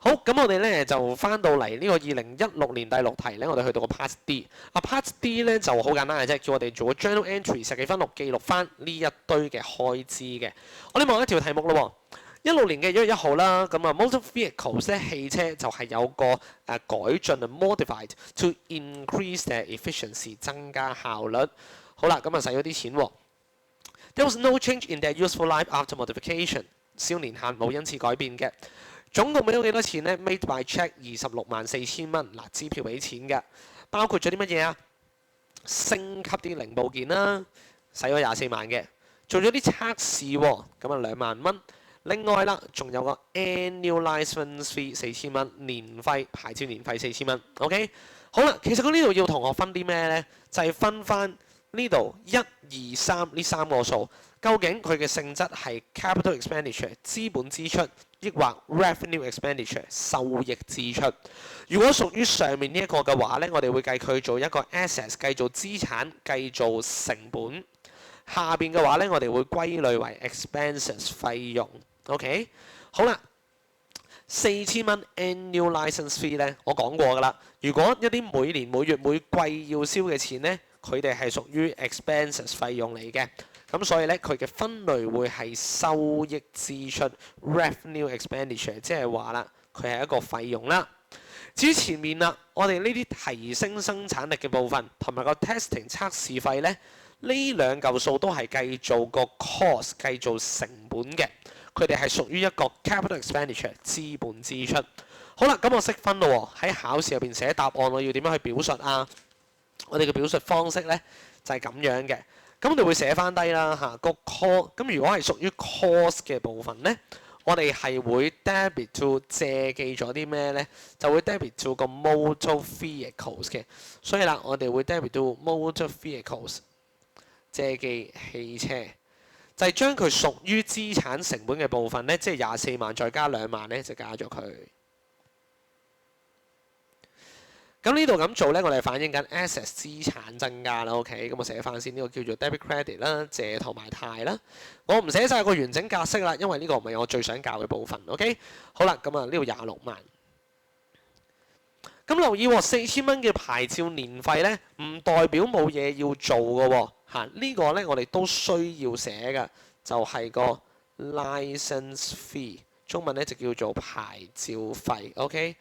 好，咁我哋咧就翻到嚟呢個2016年第6題咧，我哋去到個 Part D。Part D 咧就好簡單嘅啫，叫我哋做個 journal entry 實際分錄記錄翻呢一堆嘅開支嘅。我哋望一條題目咯喎，16年嘅1月1號啦，咁啊 motor vehicles 咧汽車就係有個改進啊 modified to increase their efficiency 增加效率。好啦，咁啊使咗啲錢喎。There was no change in their useful life after modification。使用年限冇因此改變嘅。總共俾咗幾多錢呢？ Made by check 264000蚊，嗱支票俾錢嘅，包括咗啲乜嘢啊？升級啲零部件啦，使咗24萬嘅，做咗啲測試喎，咁啊2萬蚊。另外啦，仲有個 annual license fee 4000蚊，年費牌照年費4000蚊。OK， 好啦，其實佢呢度要同學分啲咩呢？就係分翻呢度1、2、3呢3個數，究竟佢嘅性質係 capital expenditure 資本支出，抑或 revenue expenditure 收益支出。如果屬於上面呢一個嘅話呢，我哋會計佢做一個 assets， 計做資產，計做成本。下邊嘅話呢，我哋會歸類為 expenses 費用。OK， 好啦，4000蚊 annual license fee 呢，我講過㗎啦。如果一啲每年每月每季要燒嘅錢呢，佢哋係屬於 expenses 費用嚟嘅。咁所以咧，佢嘅分類會係收益支出 revenue expenditure， 即係話啦，佢係一個費用啦。至於前面啦，我哋呢啲提升生產力嘅部分同埋個 testing 測試費咧，呢兩嚿數都係計做個 cost， 計做成本嘅。佢哋係屬於一個 capital expenditure 資本支出。好啦，咁我識分咯喎，喺考試入邊寫答案，我要點樣去表述啊？我哋嘅表述方式咧就係咁樣嘅。咁我哋會寫翻低啦嚇個 cost。咁如果係屬於 cost 嘅部分咧，我哋係會 debit to 借記咗啲咩咧？就會 debit to 個 motor vehicles 嘅。所以啦，我哋會 debit to motor vehicles 借記汽車，就係將佢屬於資產成本嘅部分咧，即係24萬再加2萬咧，就加咗佢。咁呢度咁做咧，我哋反映緊 assets 資產增加啦。OK， 咁我寫翻先，呢個叫做 debit credit 啦，借同埋貸啦。我唔寫晒個完整格式啦，因為呢個唔係我最想教嘅部分。OK， 好啦，咁啊呢度26萬。咁留意喎，4000蚊嘅牌照年費咧，唔代表冇嘢要做嘅喎。呢個咧我哋都需要寫嘅，就係個 license fee， 中文咧就叫做牌照費。OK。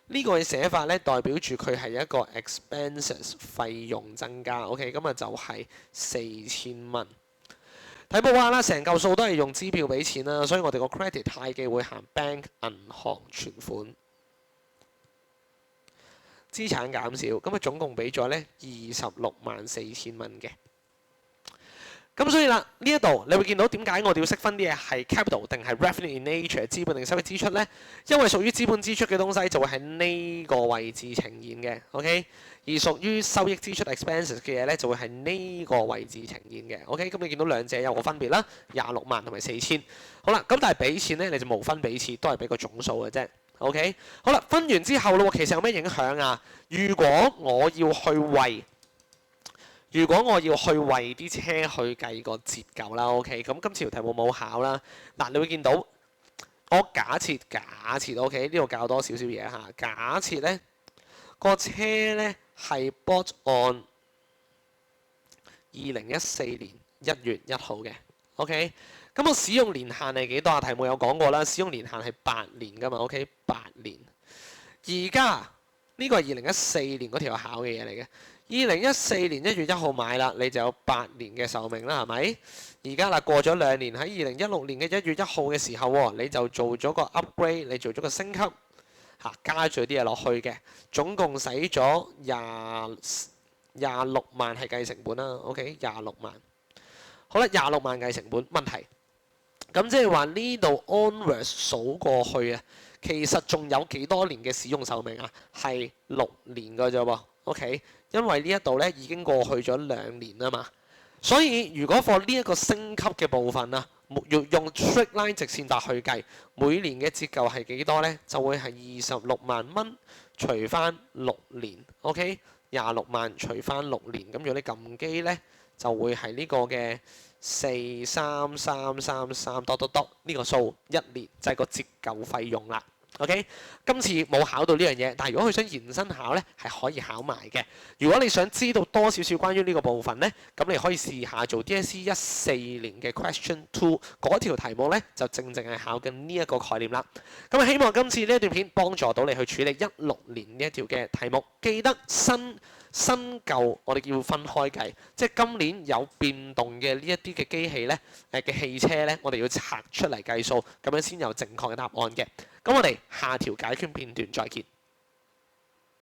呢個嘅寫法咧，代表住佢係一個 expenses 費用增加。OK， 咁啊就係4000蚊。睇報話啦，成嚿數都係用支票俾錢啦，所以我哋個 credit 貸記會行 bank 銀行存款。資產減少，咁啊總共俾咗咧264000蚊嘅。咁所以啦，呢一度你會見到點解我哋要識分啲嘢係 capital 定係 revenue in nature 資本定收益支出呢？因為屬於資本支出嘅東西就會喺呢個位置呈現嘅 ，OK？ 而屬於收益支出 expenses 嘅嘢咧就會喺呢個位置呈現嘅 ，OK？ 咁你見到兩者有個分別啦，26萬同埋4000。好啦，咁但係俾錢咧你就無分彼此，都係俾個總數嘅啫 ，OK？ 好啦，分完之後咯，其實有咩影響啊？如果我要去為啲車去計個折舊啦 ，OK， 咁今次條題目冇考啦。嗱，你會見到我假設 OK， 呢度教多少少嘢嚇。假設咧個車咧係 bought on 2014年1月1號嘅 ，OK， 咁個使用年限係幾多啊？題目有講過啦，使用年限係8年㗎嘛 ，OK， 8年。而家呢個係2014年嗰條考嘅嘢嚟嘅。2014年1月1號買啦，你就有8年嘅壽命啦，係咪？而家啦過咗2年，喺2016年嘅1月1號嘅時候，你就做咗個 upgrade， 你做咗個升級，加咗啲嘢落去嘅，總共使咗26萬係計成本啦 ，OK， 26萬。好啦，26萬計成本，問題咁即係話呢度 onwards 數過去啊，其實仲有幾多年嘅使用壽命啊？係6年㗎啫喎 ，OK。因為呢一度咧已經過去咗2年啊嘛，所以如果 for 呢一個升級嘅部分啊，用 straight line 直線達去計，每年嘅折舊係幾多咧？就會係26萬蚊除翻6年 ，OK， 26萬除翻6年，咁如果你撳機咧，就會係呢個嘅43333呢個數1年就係個折舊費用啦。OK，今次冇考到呢樣嘢，但係如果佢想延伸考呢，係可以考埋嘅。如果你想知道多少少關於呢個部分呢，咁你可以試下做 DSE 14年嘅 Question 2嗰條題目呢，就正正係考緊呢一個概念啦。咁希望今次呢一段片幫助到你去處理16年呢一條嘅題目。記得新舊我哋要分開計，即係今年有變動嘅呢一啲嘅機器呢，嘅汽車呢，我哋要拆出嚟計數，咁樣先有正確嘅答案嘅。咁我哋下條解圈片段再見。